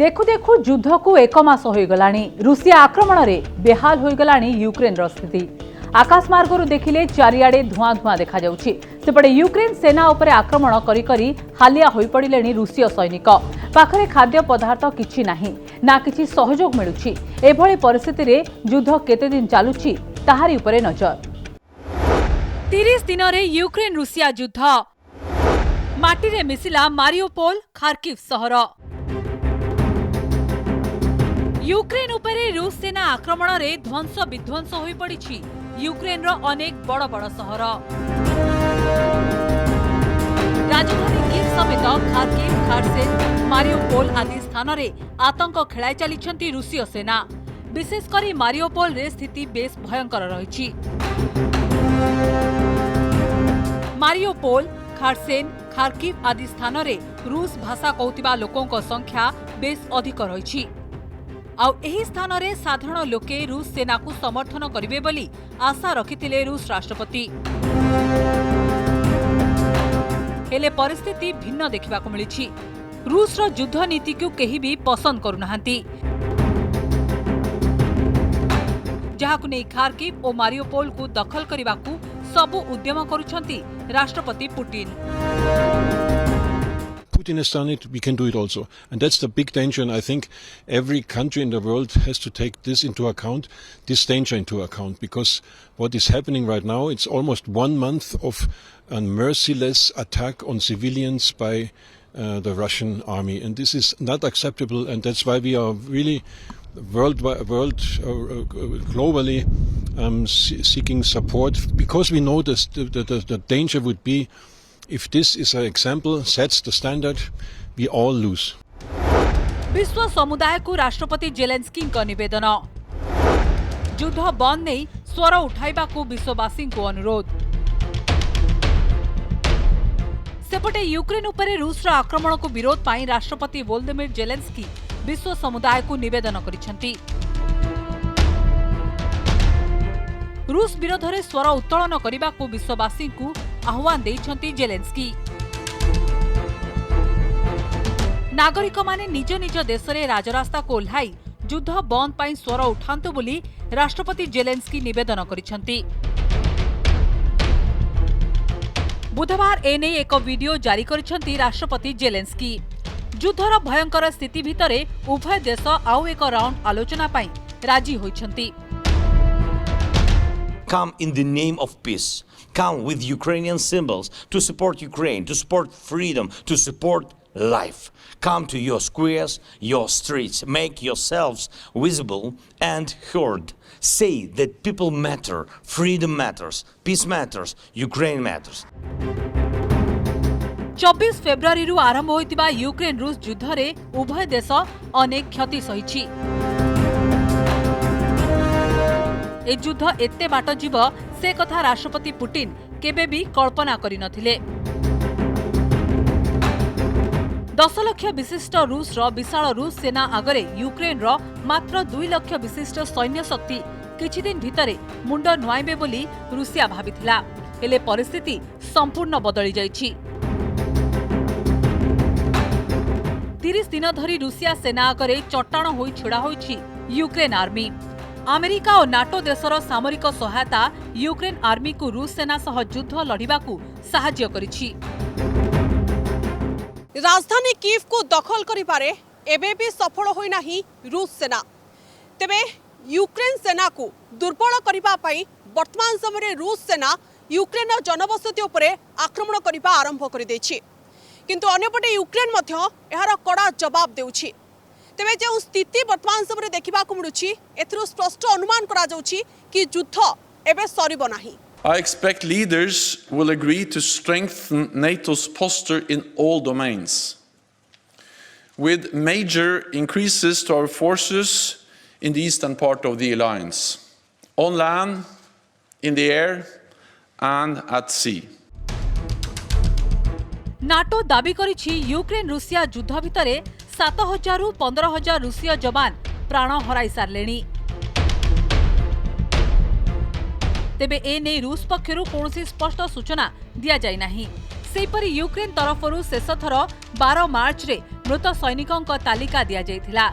देखु देखु युद्ध को एक मास हो गलानी रूसिया आक्रमण रे बेहाल हो गलानी यूक्रेन रो स्थिति। आकाश मार्गरु देखिले चारियाडे धुआं धुआं देखा जाउछि। सेपटे यूक्रेन सेना उपरे आक्रमण करी करी हालिया होई पड़िलेनी रूसीय सैनिक। पाखरे खाद्य पदार्थ किछि नाही ना किछि सहयोग मिलुछि। एभଳି परिस्थिति रे युद्ध केते दिन चालुछि ताहारी उपरे नजर। 30 दिन रे यूक्रेन रूसिया युद्ध माटी रे मिसिला मारियोपोल खार्किव सहर। यूक्रेन उपरे रूस सेना आक्रमण रे ध्वंस विध्वंस होई पड़िछि यूक्रेन रो अनेक बड़ बड़ सहर। राजधानी कीव समेत खार्किव, खार्सेन, मारियोपोल आदि स्थान रे आतंक खेलाई चलीछंती रूसीय सेना। विशेष करी मारियोपोल रे स्थिति बेस भयंकर रहिछि। मारियोपोल, खार्सेन, खार्किव आदि स्थान रे रूस भाषा कहूतिबा लोकों संख्या बेस अधिक रहिछि। आउ एही स्थान रे साधारण लोके रूस सेना को समर्थन करिवे बोली आशा रखिथिले रूस राष्ट्रपति। हेले परिस्थिति भिन्न देखिबाकू मिलिछि। रूस रो युद्ध नीति को केही भी पसंद करुनाहांती, जहाकु नै खार्किव और मारियोपोल को दखल करिबाकू सबु उद्यम करुछंती राष्ट्रपति Putin. Putin has done it, we can do it also. And that's the big danger, and I think every country in the world has to take this into account, this danger into account, because what is happening right now, it's almost 1 month of a merciless attack on civilians by the Russian army, and this is not acceptable, and that's why we are really globally seeking support, because we know this, the danger would be if this is an example, sets the standard, we all lose. विश्व समुदाय को राष्ट्रपति Zelensky का निवेदन। युद्ध बंद नहीं स्वर उठाइबा को विश्ववासी को अनुरोध। सेपटे यूक्रेन उपरे रूस रा आक्रमण को विरोध पाई राष्ट्रपति वोलोदिमिर जेलेंस्की विश्व समुदाय को निवेदन करिसेंती। रूस विरोध में स्वर उत्तोलन करने को विश्ववासी को आह्वान देइछंती जेलेंस्की। नागरिक माने निज निज देश में राजरास्ता को ओह्लाई युद्ध बंद पाई स्वर उठांतु बोली राष्ट्रपति जेलेंस्की निवेदन करिछंती। बुधवार एने एक वीडियो जारी करिछंती राष्ट्रपति जेलेंस्की। युद्धर भयंकर स्थिति भितरे उभय देश आउ एक राउंड आलोचना पाई राजी होइछंती। Come in the name of peace. Come with Ukrainian symbols to support Ukraine, to support freedom, to support life. Come to your squares, your streets. Make yourselves visible and heard. Say that people matter, freedom matters, peace matters, Ukraine matters. 24 February रु आरंभ होइतिबा Ukraine रूस युद्ध रे उभय देश अनेक क्षति सहिछि। ए युद्ध एते बाट जीव से कथा राष्ट्रपति पुतिन केबे भी कल्पना करि नथिले। 10 लाख विशिष्ट रूस रो विशाल रूस सेना आगरे यूक्रेन रो मात्र 2 लाख विशिष्ट सैन्य शक्ति किछि दिन भितरे मुंड नुआइबे बोली रूसिया भाबिथिला। हेले परिस्थिति संपूर्ण बदली जाइछि। 30 दिन धरी रूसिया सेना आगरे चट्टाण होई छिड़ा होइछि यूक्रेन आर्मी। अमेरिका और नाटो देशर सामरिक सहायता यूक्रेन आर्मी को रूस सेना सह युद्ध लड़िबाकू साहाय्य करिछि। राजधानी कीव को दखल करिबारे एबे भी सफल होई नाही रूस सेना। तेबे यूक्रेन सेना को दुर्बल करिबा पई वर्तमान समय रूस सेना यूक्रेन जनबसति उपरे आक्रमण करिबा आरंभ करि दैछि। किंतु अन्यपटे यूक्रेन मध्य एहार कड़ा जवाब देउछि। तेबे जो स्थिति वर्तमान समय देखा मिलूँ एथुरु स्पष्ट अनुमान करा जाउछि कि युद्ध एबे सरिबो नाही। I expect leaders will agree to strengthen NATO's posture in all domains, with major increases to our forces in the eastern part of the alliance, on land, in the air and at sea. NATO दाबी करिछि Ukraine Russia युद्ध भितरे 7,000 रु 15,000 रूसीय जवान प्राण हराई सारलेनी। तेबे ए नै रूस पक्षरु कोनोसी स्पष्ट सूचना दिया जाय नाही। सेहीपरि यूक्रेन तरफରୁ शेष थर 12 मार्च रे मृत सैनिकों तालिका दिया जाइथिला।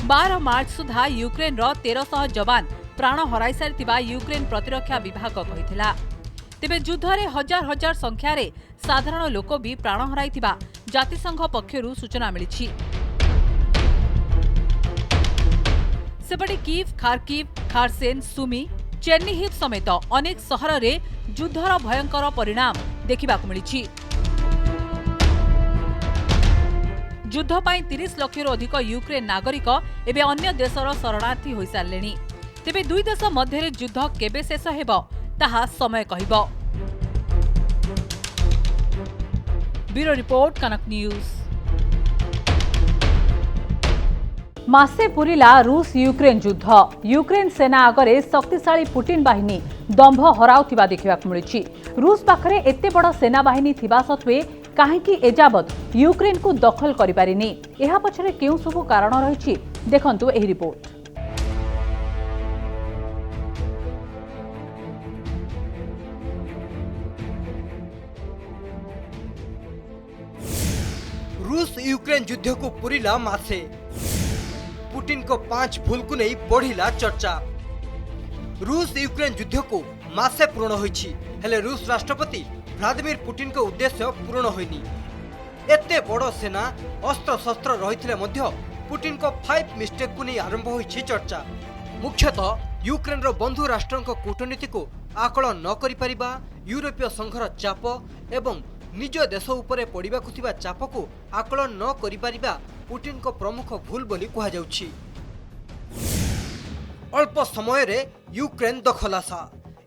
12 मार्च सुधा यूक्रेन रो 1300 जवान प्राण हराई सारिथिबा यूक्रेन प्रतिरक्षा विभाग कहिथिला। तेबे युद्धरे हजार हजार संख्यार साधारण लोक भी प्राण हराइथिबा जातिसंघ पक्षरु सूचना मिलिछि। सेपटे कीव, खार्किव, खारसेन, सुमी, चेर्निहिव समेत अनेक सहर रे युद्धर भयंकर परिणाम देखा मिली। युद्ध पाई 30 लाख अधिक यूक्रेन नागरिक एवं अन्य देशर शरणार्थी हो सारे। तेबे दुई देश मध्य युद्ध केबे शेष हेब ताहा समय कहिबो। ब्यूरो रिपोर्ट, कनक न्यूज। मासे पुरिला रूस यूक्रेन युद्ध। यूक्रेन सेना आगरे शक्तिशाली पुटिन बाहिनी दंभ हराउथिबा देखा मिली। रूस पाखरे एते बड़ सेना बाहिनी थिबा सत्वे काहेकि एजाबत यूक्रेन को दखल करि पारिनी, एहा पछरे केउ सबु कारण रहिछि देखंतु एही रिपोर्ट। रूस यूक्रेन युद्ध को पुरिला मासे। पुटिन को 5 भूल को नहीं बढ़िला चर्चा। रूस यूक्रेन युद्ध को मासे पूर्ण होइछि, हेले रूस राष्ट्रपति व्लादिमीर पुटिन को उद्देश्य पूर्ण होइनी। एते बड़ सेना अस्त्र शस्त्र रहिथिले मध्य पुटिन को 5 मिस्टेक को नहीं आरंभ होइछि चर्चा। मुख्यतः यूक्रेन रो बंधु राष्ट्रों को कूटनीति को आकलन न करि परिबा, यूरोपीय संघर चाप एवं निज देश उपरे पड़िबाकु थिबा चाप को आकलन न करि परिबा पुटिन को प्रमुख भूल बोली कहा जाउछि। अल्प समय रे यूक्रेन दखल आशा।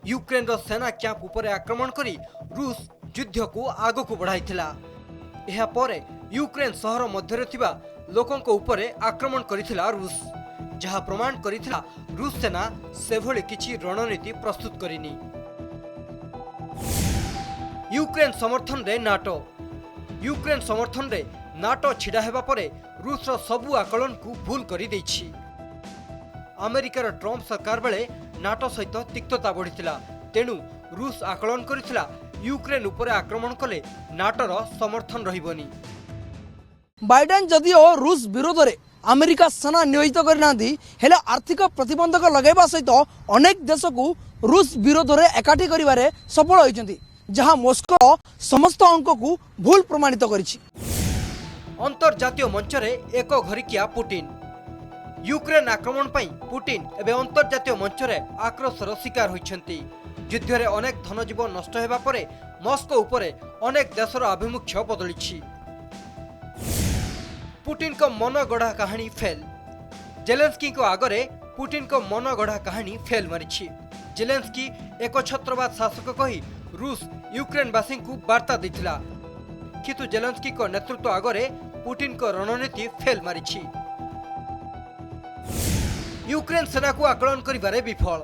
यूक्रेन रो सेना कैंप उपरे आक्रमण करी रूस युद्ध को आगो को बढ़ाइथिला। एहा परे यूक्रेन शहर मध्य थिबा लोकों को उपरे आक्रमण करिथिला रूस, जहां प्रमाण करिथिला रूस सेना सेभଳି किछि रणनीति प्रस्तुत करिनी। यूक्रेन समर्थन रे नाटो। यूक्रेन समर्थन रे नाटो छिड़ा हेबा परे रूस रो सबु आकलन को भूल करि दैछि। अमेरिकार ट्रम्प सरकार बेले नाटो सहित तिक्तता बढ़िथिला, तेणु रूस आकलन करिथिला यूक्रेन उपरे आक्रमण कले नाटोर समर्थन रहिबनी। बाइडेन जदिओ रूस विरोध में अमेरिका सेना नियोजित करना हेले आर्थिक प्रतिबंधक लगेवा सहित अनेक देश को रूस विरोध में एकाठी करिवारे सफल होइछन्ति, जहां मस्को समस्त अंक को भूल प्रमाणित करिछि। अंतर्जातीय मंच रे एक घरिकिया पुटिन। यूक्रेन आक्रमण पई पुटिन एवं अंतर्जातीय मंच रे आक्रोशर शिकार होइछन्ति। युद्ध रे अनेक धनजीवन नष्ट हेबा परे मस्को उपरे अनेक देशर आभिमुख्य बदलिछि। पुटिन को मन गढ़ा कहानी फेल। जेलेंस्की को आगरे पुटिन को मन गढ़ा कहानी फेल मारिछि। जेलेंस्की एक छत्रवाद शासक कही रूस यूक्रेनवासी को वार्ता देथिला, किंतु जेलेंस्की को नेतृत्व आगरे पुटिन को रणनीति फेल मारिछि। यूक्रेन सेना को आकलन करिबारे विफल।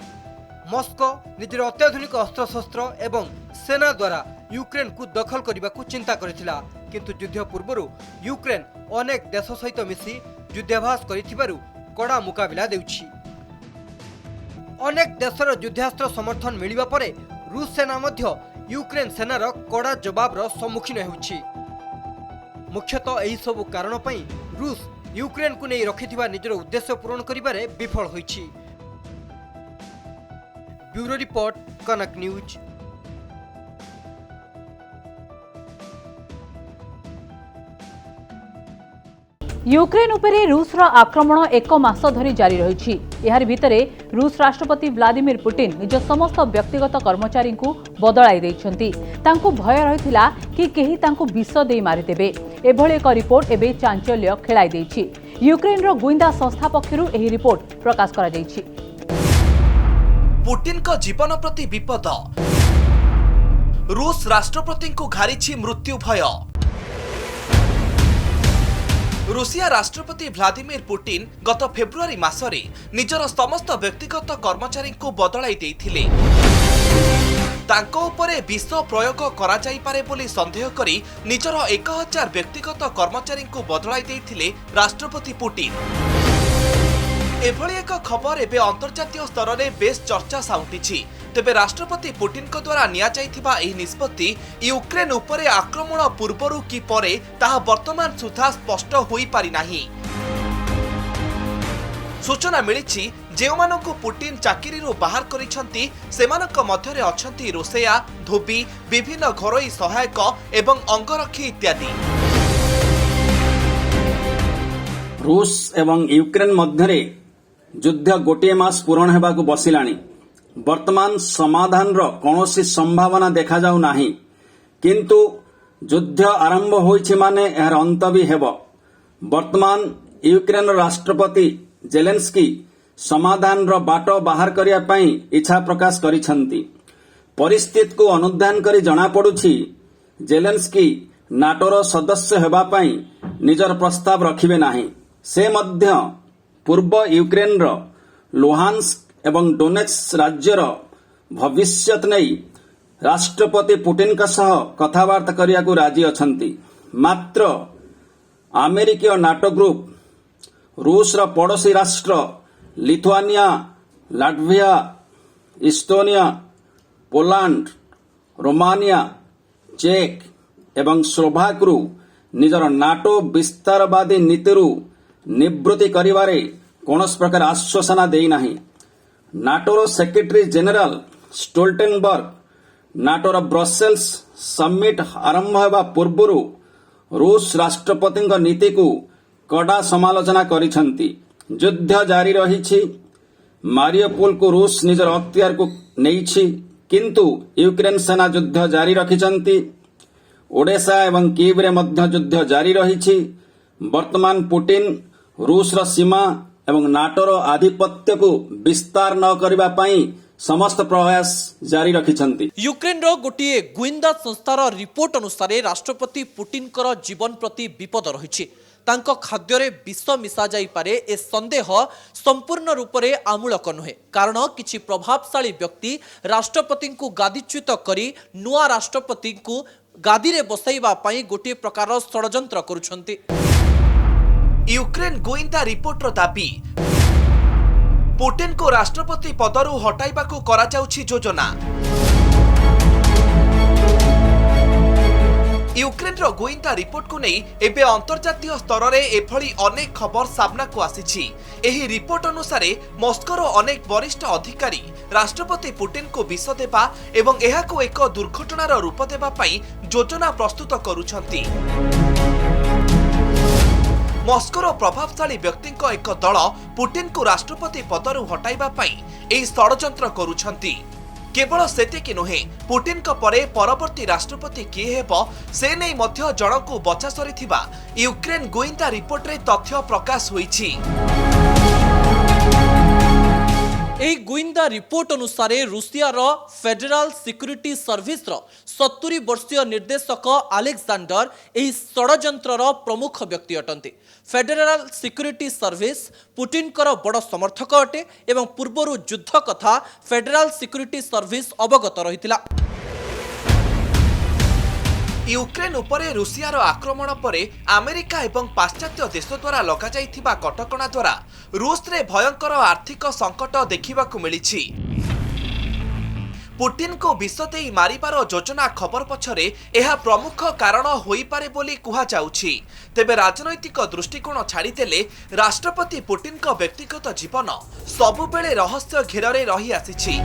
मस्को निजर अत्याधुनिक अस्त्रशस्त्र एवं सेना द्वारा यूक्रेन को दखल करने को चिंता करिथिला, किंतु युद्ध पूर्व यूक्रेन अनेक देश सहित मिसी युद्धाभ्यास करिथिबारु कड़ा मुकाबिला देउछि। अनेक देशर युद्धास्त्र समर्थन मिलिबा परे रूस सेना मध्य यूक्रेन सेनार कड़ा जवाबर सम्मुखीन होउछि। मुख्यतः एही सब कारण पई रूस यूक्रेन को नहीं रखिथिबा निजर उद्देश्य पूर्ण करिबारे विफल होइछि। ब्यूरो रिपोर्ट, कनक न्यूज। यूक्रेन उपरे रूसर आक्रमण एक मास धरी जारी रही। यार भितरे रूस राष्ट्रपति व्लादिमीर पुटिन निज समस्त व्यक्तिगत कर्मचारी को बदलाई देइछन्ति। तांकु भय रहिथिला कि केही तांकु विष देई मारिदेबे। एभଳି एक रिपोर्ट एबे चांचल्य खेलाई देइछि। यूक्रेन रो गुइंदा संस्था पक्षरु एही रिपोर्ट प्रकाश करा जाइछि। पुटिन को जीवन प्रति विपद। रूस राष्ट्रपति को घारिछि मृत्यु भय। रूसिया राष्ट्रपति व्लादिमीर पुटिन गत फेब्रुआरी मासरे निजर समस्त व्यक्तिगत कर्मचारी को बदलाई देइथिले। तांको उपरे विष प्रयोग करा जाई पारे बोली संदेह करी निजर 1000 व्यक्तिगत कर्मचारी को बदलाई देइथिले राष्ट्रपति पुटिन। एभली एक खबर एबे अंतर्जातीय स्तर में बेस चर्चा साउंटिछि। तेबे राष्ट्रपति पुटिन को द्वारा निया जाइथिबा एही निष्पत्ति यूक्रेन उपरे आक्रमण पूर्वरु कि परे ताहा वर्तमान सुधा स्पष्ट होई पारि नाही। सूचना मिली जेउमानंकु पुटिन चाकिरीरु बाहर करिसंती सेमानक मध्यरे अछंती रोसेया, धोबी, विभिन्न घरोई सहायक एवं अंगरक्षी इत्यादि। रूस एवं यूक्रेन मध्यरे युद्ध गोटे मास पूरण हेबाकु बसिलाणी। वर्तमान समाधान रो कौनसी संभावना देखा जाउ नाही, किंतु युद्ध आरंभ होइछि माने एहर अंत भी हेबो। वर्तमान यूक्रेन राष्ट्रपति जेलेंस्की समाधान रो बाटो बाहर करिया पई इच्छा प्रकाश करिसंती। परिस्थिति को अनुध्यान करी जणा पडुछि जेलेंस्की नाटोर सदस्य हेबा पई निजर प्रस्ताव रखिबे नाही। से मध्य पूर्व यूक्रेन रो लुहान्स्क एवं डोनेट्स राज्यर भविष्यत नहीं राष्ट्रपति पुटिन का सह कथबार्ता करिया को राजी अछंती। मात्र अमेरिकीय नाटो ग्रुप, रूस रो पड़ोसी राष्ट्र Lithuania, Latvia, Estonia, Poland, Romania, चेक एवं स्लोभाकरू निजर नाटो विस्तारवादी नीतिरू निवृत्ति करिवारे कौनस प्रकार आश्वासना देई नाही। Natore secretary general Stoltenberg Natore Brussels summit आरंभ हेबा पूर्वरु रूस राष्ट्रपति नीति को कड़ा समालोचना करिसंती। युद्ध जारी रहिछि। मारियोपोल को रूस निजर अख्तियार को नेइछि, किंतु यूक्रेन सेना युद्ध जारी रखिसंती। ओडेसा एवं कीव रे मध्य युद्ध जारी रहिछि। वर्तमान पुटिन रूस रो सीमा एवं नाटोर आधिपत्य को विस्तार न करिबा पई समस्त प्रयास जारी रखिछंती। यूक्रेन रो गोटे गुइंदा संस्थार रिपोर्ट अनुसार राष्ट्रपति पुटिन कर जीवन प्रति विपद रहिछि। तांको खाद्यरे विष मिसा जाई पारे ए संदेह संपूर्ण रूप से आमूलक नुहे, कारण किछि प्रभावशाली व्यक्ति राष्ट्रपति को गादीच्युत करी नुआ राष्ट्रपति को गादी रे बसाइबा पई गोटे प्रकार षडयंत्र करुछंती। यूक्रेन गोइंदा रिपोर्टर दाबी पुटिन को राष्ट्रपति पदरु हटाइबाकू करा जाउछि योजना। यूक्रेन रो गोइंदा रिपोर्ट को नहीं एबे अंतर्जातीय स्तर रे एभली अनेक खबर सामना को आसीछि। एही रिपोर्ट अनुसार मस्को रो अनेक वरिष्ठ अधिकारी राष्ट्रपति पुटिन को विष देबा एवं एहाको एक दुर्घटनार रूप देबा पई योजना प्रस्तुत करुछंती। मस्कोर प्रभावशाली व्यक्ति एक दल पुटिन को राष्ट्रपति पदरु हटाइबा पई एही षडयंत्र करुछंती। केवल सेतिकी नुहे, पुटिन को परे परवर्ती राष्ट्रपति किए हेबो से नै मध्य जणको बचा सरिथिबा यूक्रेन गोइंदा रिपोर्ट रे तथ्य प्रकाश होईछि। एही गुइंदा रिपोर्ट अनुसार रूसिया रो फेडरल सिक्यूरिटी सर्विस रो 70 वर्षीय निर्देशक अलेक्जेंडर एही षडयंत्र रो प्रमुख व्यक्ति अटंती। फेडरल सिक्यूरिटी सर्विस पुटिन कर बड़ समर्थक अटे एवं पूर्वरु युद्ध कथा फेडरल सिक्यूरिटी सर्विस अवगत रहितिला। यूक्रेन उपरे रूसिया रो आक्रमण परे अमेरिका एवं पाश्चात्य देश द्वारा लगा जाइथिबा कटकणा द्वारा रूस रे भयंकर आर्थिक संकट देखिबाकू मिलिछि। पुटिन को विष देई मारिबार योजना खबर पछरे एहा प्रमुख कारण होई पारे बोली कुहा जाउछि। तेबे राजनैतिक दृष्टिकोण छाड़ी देले राष्ट्रपति पुटिन को व्यक्तिगत जीवन सबुबेले रहस्य घेରରେ रही आसिछि।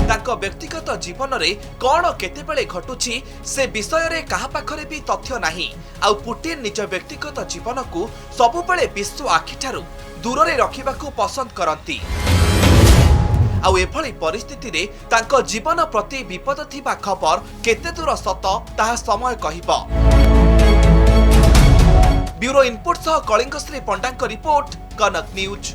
ताको व्यक्तिगत जीवन रे कौन केतेबेले घटुछि से विषय रे कहा पाखरे भी तथ्य नाही। आ पुटिन निज व्यक्तिगत जीवन को सबुबेले विश्व आखिठारु दूर रे रखिबाकू पसंद करंती। आउ एभली परिस्थिति रे तांको जीवन प्रति विपद थिबा खबर केते दूर सत ताहा समय कहिबो। ब्यूरो इनपुट सह कलिंगश्री पंडांक रिपोर्ट, कनक न्यूज।